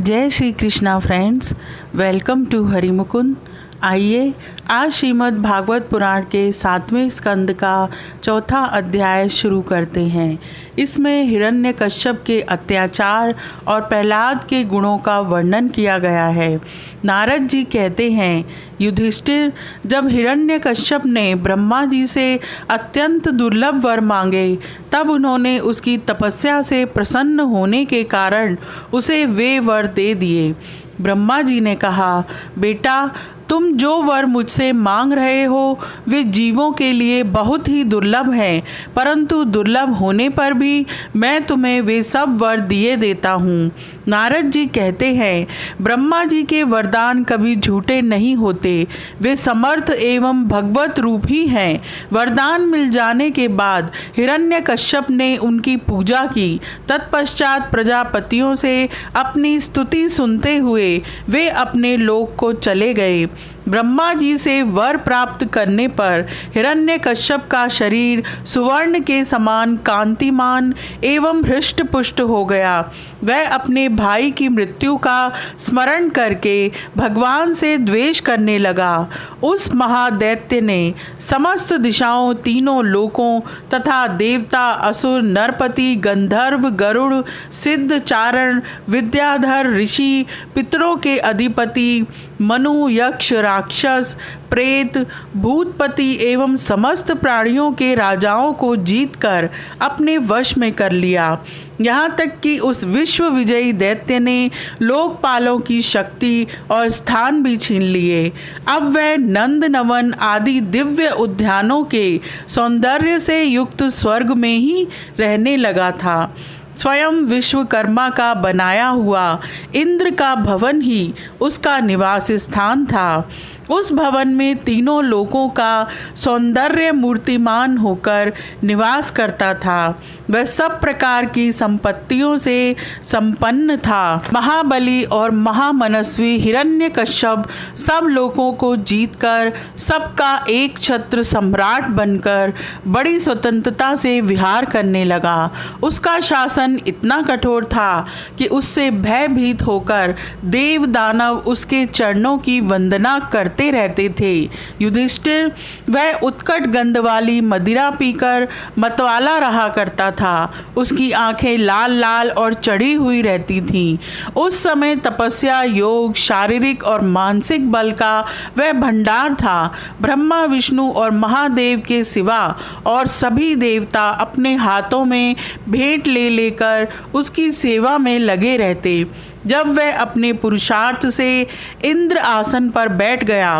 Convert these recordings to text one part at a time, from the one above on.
जय Shri Krishna friends, welcome to Harimukund. आइए आज श्रीमद् भागवत पुराण के 7वें स्कंद का 4था अध्याय शुरू करते हैं। इसमें हिरण्यकश्यप के अत्याचार और प्रहलाद के गुणों का वर्णन किया गया है। नारद जी कहते हैं, युधिष्ठिर, जब हिरण्यकश्यप ने ब्रह्मा जी से अत्यंत दुर्लभ वर मांगे, तब उन्होंने उसकी तपस्या से प्रसन्न होने के कारण उसे वे वर दे दिए। ब्रह्मा जी ने कहा, बेटा, तुम जो वर मुझसे मांग रहे हो वे जीवों के लिए बहुत ही दुर्लभ हैं, परंतु दुर्लभ होने पर भी मैं तुम्हें वे सब वर दिए देता हूँ। नारद जी कहते हैं, ब्रह्मा जी के वरदान कभी झूठे नहीं होते, वे समर्थ एवं भगवत रूप ही हैं। वरदान मिल जाने के बाद हिरण्यकश्यप ने उनकी पूजा की। तत्पश्चात प्रजापतियों से अपनी स्तुति सुनते हुए वे अपने लोक को चले गए। ब्रह्मा जी से वर प्राप्त करने पर हिरण्यकश्यप का शरीर सुवर्ण के समान कांतिमान एवं हृष्ट पुष्ट हो गया। वह अपने भाई की मृत्यु का स्मरण करके भगवान से द्वेष करने लगा। उस महादैत्य ने समस्त दिशाओं, तीनों लोकों तथा देवता, असुर, नरपति, गंधर्व, गरुड़, सिद्ध, चारण, विद्याधर, ऋषि, पितरों के अधिपति, मनु, यक्ष, राक्षस, प्रेत, भूतपति एवं समस्त प्राणियों के राजाओं को जीतकर अपने वश में कर लिया। यहाँ तक कि उस विश्व विजयी दैत्य ने लोकपालों की शक्ति और स्थान भी छीन लिए। अब वह नंद नवन आदि दिव्य उद्यानों के सौंदर्य से युक्त स्वर्ग में ही रहने लगा था। स्वयं विश्वकर्मा का बनाया हुआ इंद्र का भवन ही उसका निवास स्थान था। उस भवन में तीनों लोकों का सौंदर्य मूर्तिमान होकर निवास करता था। वह सब प्रकार की संपत्तियों से संपन्न था। महाबली और महामनस्वी हिरण्यकश्यप सब लोगों को जीतकर सबका एक छत्र सम्राट बनकर बड़ी स्वतंत्रता से विहार करने लगा। उसका शासन इतना कठोर था कि उससे भयभीत होकर देव दानव उसके चरणों की वंदना करते रहते थे। युधिष्ठिर, वह उत्कट गंध वाली मदिरा पीकर मतवाला रहा करता था। उसकी आंखें लाल लाल और चढ़ी हुई रहती थीं। उस समय तपस्या, योग, शारीरिक और मानसिक बल का वह भंडार था। ब्रह्मा, विष्णु और महादेव के सिवा और सभी देवता अपने हाथों में भेंट ले लेकर उसकी सेवा में लगे रहते। जब वह अपने पुरुषार्थ से इंद्र आसन पर बैठ गया,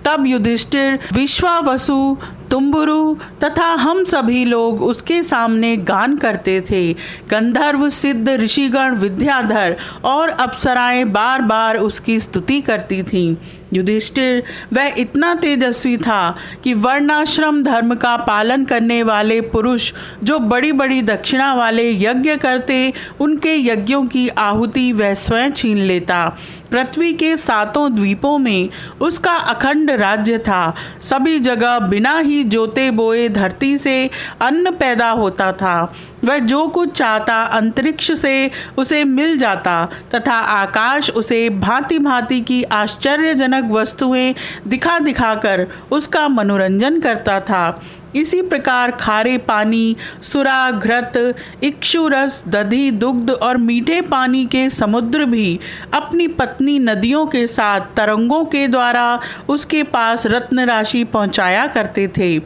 तब युधिष्ठिर, विश्वावसु, तुम्बुरु तथा हम सभी लोग उसके सामने गान करते थे। गंधर्व, सिद्ध, ऋषिगण, विद्याधर और अप्सराएं बार बार उसकी स्तुति करती थीं। युधिष्ठिर, वह इतना तेजस्वी था कि वर्णाश्रम धर्म का पालन करने वाले पुरुष जो बड़ी बड़ी दक्षिणा वाले यज्ञ करते, उनके यज्ञों की आहुति वह स्वयं छीन लेता। पृथ्वी के 7 द्वीपों में उसका अखंड राज्य था। सभी जगह बिना ही जोते बोए धरती से अन्न पैदा होता था। वह जो कुछ चाहता अंतरिक्ष से उसे मिल जाता तथा आकाश उसे भांति भांति की आश्चर्यजनक वस्तुएं दिखा दिखाकर उसका मनोरंजन करता था। इसी प्रकार खारे पानी, सुरा, घृत, इक्षुरस, दधि, दुग्ध और मीठे पानी के समुद्र भी अपनी पत्नी नदियों के साथ तरंगों के द्वारा उसके पास रत्न राशि पहुंचाया करते थे।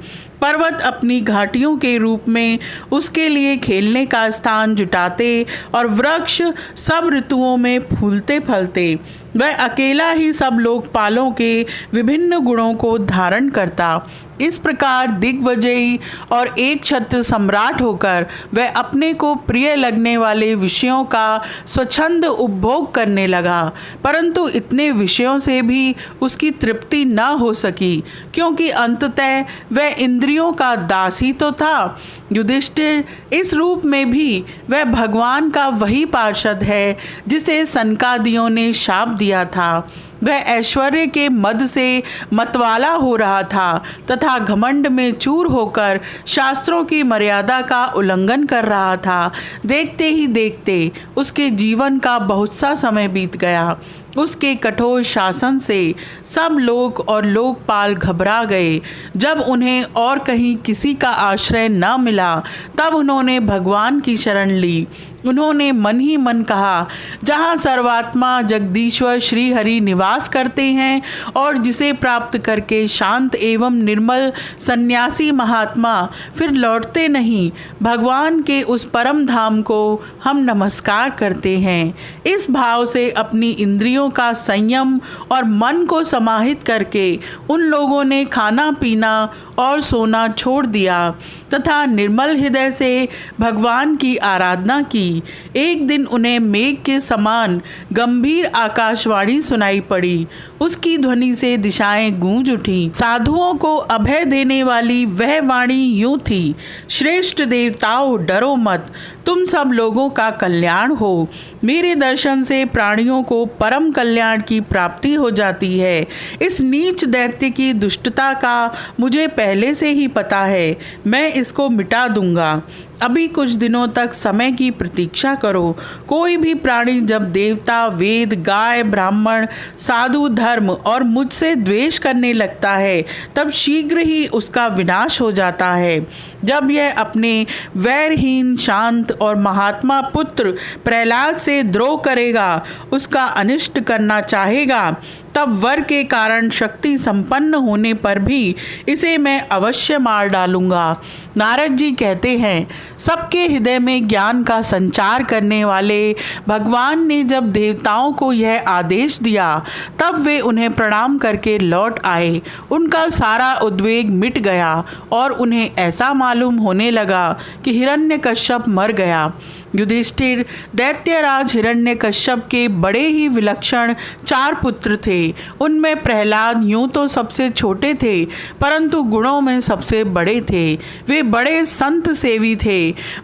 पर्वत अपनी घाटियों के रूप में उसके लिए खेलने का स्थान जुटाते और वृक्ष सब ऋतुओं में फूलते फलते। वह अकेला ही सब लोकपालों के विभिन्न गुणों को धारण करता। इस प्रकार दिग्विजयी और एक छत्र सम्राट होकर वह अपने को प्रिय लगने वाले विषयों का स्वच्छंद उपभोग करने लगा। परंतु इतने विषयों से भी उसकी तृप्ति न हो सकी, क्योंकि अंततः वह इंद्रियों का दास ही तो था। युधिष्ठिर, इस रूप में भी वह भगवान का वही पार्षद है जिसे सनकादियों ने शाप दिया था। वह ऐश्वर्य के मद से मतवाला हो रहा था तथा घमंड में चूर होकर शास्त्रों की मर्यादा का उल्लंघन कर रहा था। देखते ही देखते उसके जीवन का बहुत सा समय बीत गया। उसके कठोर शासन से सब लोग और लोकपाल घबरा गए। जब उन्हें और कहीं किसी का आश्रय न मिला तब उन्होंने भगवान की शरण ली। उन्होंने मन ही मन कहा, जहाँ सर्वात्मा जगदीश्वर श्री हरि निवास करते हैं और जिसे प्राप्त करके शांत एवं निर्मल सन्यासी महात्मा फिर लौटते नहीं, भगवान के उस परम धाम को हम नमस्कार करते हैं। इस भाव से अपनी इंद्रियों का संयम और मन को समाहित करके उन लोगों ने खाना पीना और सोना छोड़ दिया तथा निर्मल हृदय से भगवान की आराधना की। एक दिन उन्हें मेघ के समान गंभीर आकाशवाणी सुनाई पड़ी। उसकी ध्वनि से दिशाएं गूंज उठी। साधुओं को अभय देने वाली वह वाणी यूं थी, श्रेष्ठ देवताओं डरो मत, तुम सब लोगों का कल्याण हो। मेरे दर्शन से प्राणियों को परम कल्याण की प्राप्ति हो जाती है। इस नीच दैत्य की दुष्टता का मुझे पहले से ही पता है, मैं इसको मिटा दूंगा। अभी कुछ दिनों तक समय की प्रतीक्षा करो। कोई भी प्राणी जब देवता, वेद, गाय, ब्राह्मण, साधु, धर्म और मुझसे द्वेष करने लगता है तब शीघ्र ही उसका विनाश हो जाता है। जब यह अपने वैरहीन, शांत और महात्मा पुत्र प्रहलाद से द्रोह करेगा, उसका अनिष्ट करना चाहेगा, तब वर के कारण शक्ति संपन्न होने पर भी इसे मैं अवश्य मार डालूंगा। नारद जी कहते हैं, सबके हृदय में ज्ञान का संचार करने वाले भगवान ने जब देवताओं को यह आदेश दिया तब वे उन्हें प्रणाम करके लौट आए। उनका सारा उद्वेग मिट गया और उन्हें ऐसा मालूम होने लगा कि हिरण्यकश्यप मर गया। युधिष्ठिर, दैत्यराज हिरण्यकश्यप के बड़े ही विलक्षण 4 पुत्र थे। उनमें प्रहलाद यूं तो सबसे छोटे थे परंतु गुणों में सबसे बड़े थे। वे बड़े संत सेवी थे,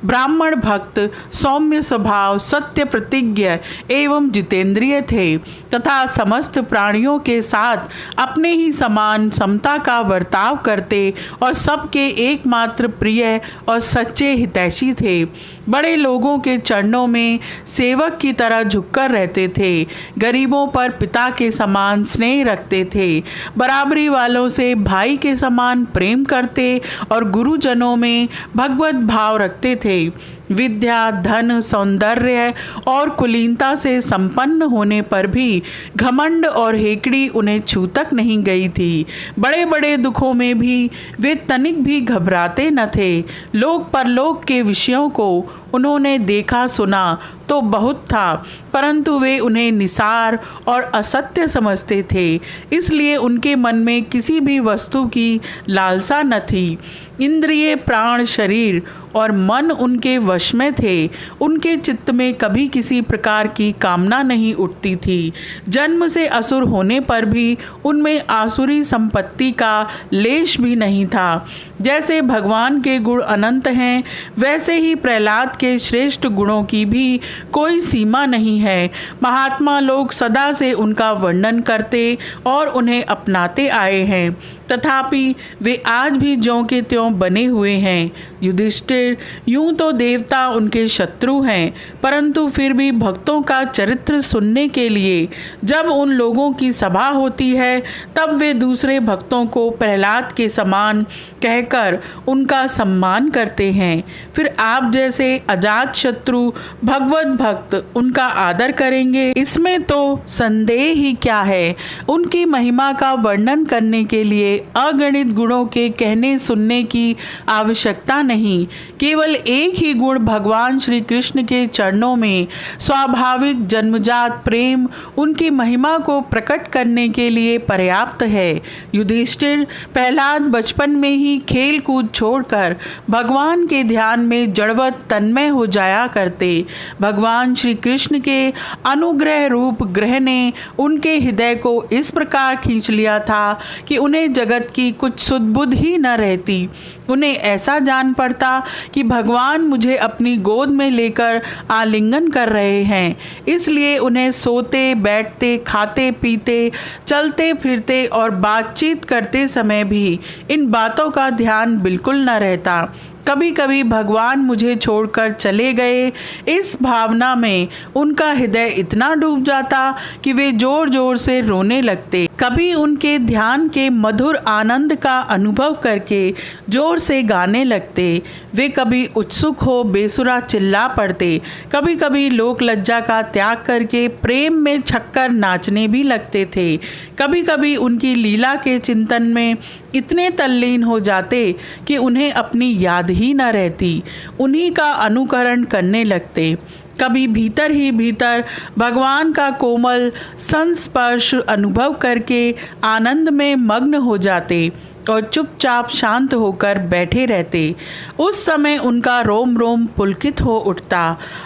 ब्राह्मण भक्त, सौम्य स्वभाव, सत्य प्रतिज्ञ एवं जितेंद्रिय थे तथा समस्त प्राणियों के साथ अपने ही समान समता का बर्ताव करते और सबके एकमात्र प्रिय और सच्चे हितैषी थे। बड़े लोगों के चरणों में सेवक की तरह झुककर रहते थे। गरीबों पर पिता के समान स्नेह रखते थे। बराबरी वालों से भाई के समान प्रेम करते और गुरुजनों में भगवत भाव रखते थे। विद्या, धन, सौंदर्य और कुलीनता से संपन्न होने पर भी घमंड और हेकड़ी उन्हें छू तक नहीं गई थी। बड़े बड़े दुखों में भी वे तनिक भी घबराते न थे। लोक परलोक के विषयों को उन्होंने देखा सुना तो बहुत था परंतु वे उन्हें निसार और असत्य समझते थे, इसलिए उनके मन में किसी भी वस्तु की लालसा न थी। इंद्रिय, प्राण, शरीर और मन उनके वश में थे। उनके चित्त में कभी किसी प्रकार की कामना नहीं उठती थी। जन्म से असुर होने पर भी उनमें आसुरी संपत्ति का लेश भी नहीं था। जैसे भगवान के गुण अनंत हैं वैसे ही प्रहलाद के श्रेष्ठ गुणों की भी कोई सीमा नहीं है। महात्मा लोग सदा से उनका वर्णन करते और उन्हें अपनाते आए हैं, तथापि वे आज भी ज्यों के त्यों बने हुए हैं। युधिष्ठिर, यूं तो देवता उनके शत्रु हैं परंतु फिर भी भक्तों का चरित्र सुनने के लिए जब उन लोगों की सभा होती है तब वे दूसरे भक्तों को प्रहलाद के समान कहकर उनका सम्मान करते हैं। फिर आप जैसे अजात शत्रु भगवत भक्त उनका आदर करेंगे, इसमें तो संदेह ही क्या है। उनकी महिमा का वर्णन करने के लिए अगणित गुणों के कहने सुनने की आवश्यकता नहीं। केवल एक ही गुण भगवान श्री कृष्ण के चरणों में स्वाभाविक जन्मजात प्रेम उनकी महिमा को प्रकट करने के लिए पर्याप्त है। युधिष्ठिर, प्रहलाद बचपन में ही खेल कूद छोड़कर भगवान के ध्यान में जड़वत तन्मय हो जाया करते। भगवान श्री कृष्ण के अनुग्रह रूप ग्रह ने उनके हृदय को इस प्रकार खींच लिया था कि उन्हें जगत की कुछ सुध बुध ही न रहती। उन्हें ऐसा जान पड़ता कि भगवान मुझे अपनी गोद में लेकर आलिंगन कर रहे हैं, इसलिए उन्हें सोते, बैठते, खाते, पीते, चलते फिरते और बातचीत करते समय भी इन बातों का ध्यान बिल्कुल न रहता। कभी कभी भगवान मुझे छोड़कर चले गए, इस भावना में उनका हृदय इतना डूब जाता कि वे जोर जोर से रोने लगते। कभी उनके ध्यान के मधुर आनंद का अनुभव करके जोर से गाने लगते। वे कभी उत्सुक हो बेसुरा चिल्ला पड़ते, कभी कभी लोक लज्जा का त्याग करके प्रेम में छक्कर नाचने भी लगते थे। कभी कभी उनकी लीला के चिंतन में इतने तल्लीन हो जाते कि उन्हें अपनी याद ही न रहती, उन्हीं का अनुकरण करने लगते। कभी भीतर ही भीतर भगवान का कोमल संस्पर्श अनुभव करके आनंद में मग्न हो जाते और चुपचाप शांत होकर बैठे रहते। उस समय उनका रोम रोम पुलकित हो उठता।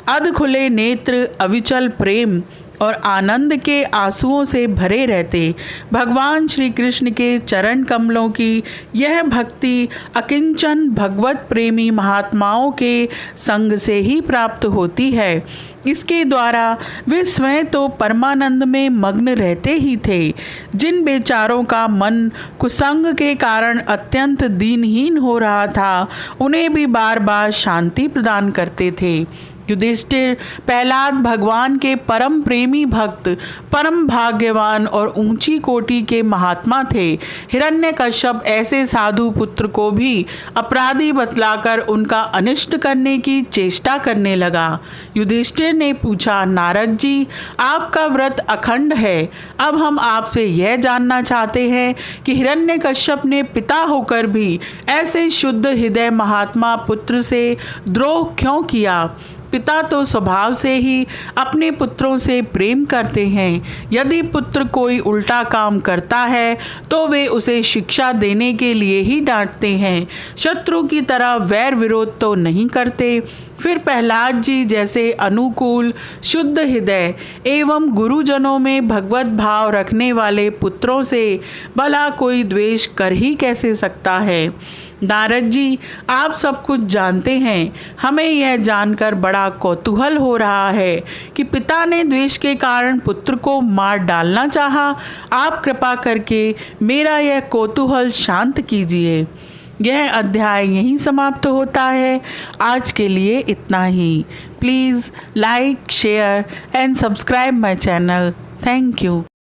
अध खुले नेत्र अविचल प्रेम और आनंद के आंसुओं से भरे रहते। भगवान श्री कृष्ण के चरण कमलों की यह भक्ति अकिंचन भगवत प्रेमी महात्माओं के संग से ही प्राप्त होती है। इसके द्वारा वे स्वयं तो परमानंद में मग्न रहते ही थे। जिन बेचारों का मन कुसंग के कारण अत्यंत दीनहीन हो रहा था, उन्हें भी बार बार शांति प्रदान करते थे। युधिष्ठिर, प्रहलाद भगवान के परम प्रेमी भक्त, परम भाग्यवान और ऊंची कोटि के महात्मा थे। हिरण्यकश्यप ऐसे साधु पुत्र को भी अपराधी बतलाकर उनका अनिष्ट करने की चेष्टा करने लगा। युधिष्ठिर ने पूछा, नारद जी, आपका व्रत अखंड है। अब हम आपसे यह जानना चाहते हैं कि हिरण्यकश्यप ने पिता होकर भी ऐसे शुद्ध हृदय महात्मा पुत्र से द्रोह क्यों किया? पिता तो स्वभाव से ही अपने पुत्रों से प्रेम करते हैं। यदि पुत्र कोई उल्टा काम करता है तो वे उसे शिक्षा देने के लिए ही डांटते हैं, शत्रु की तरह वैर विरोध तो नहीं करते। फिर प्रहलाद जी जैसे अनुकूल, शुद्ध हृदय एवं गुरुजनों में भगवत भाव रखने वाले पुत्रों से भला कोई द्वेष कर ही कैसे सकता है? नारद जी, आप सब कुछ जानते हैं। हमें यह जानकर बड़ा कौतूहल हो रहा है कि पिता ने द्वेष के कारण पुत्र को मार डालना चाहा। आप कृपा करके मेरा यह कौतूहल शांत कीजिए। यह अध्याय यहीं समाप्त होता है। आज के लिए इतना ही। Please like, share and subscribe my channel. Thank you.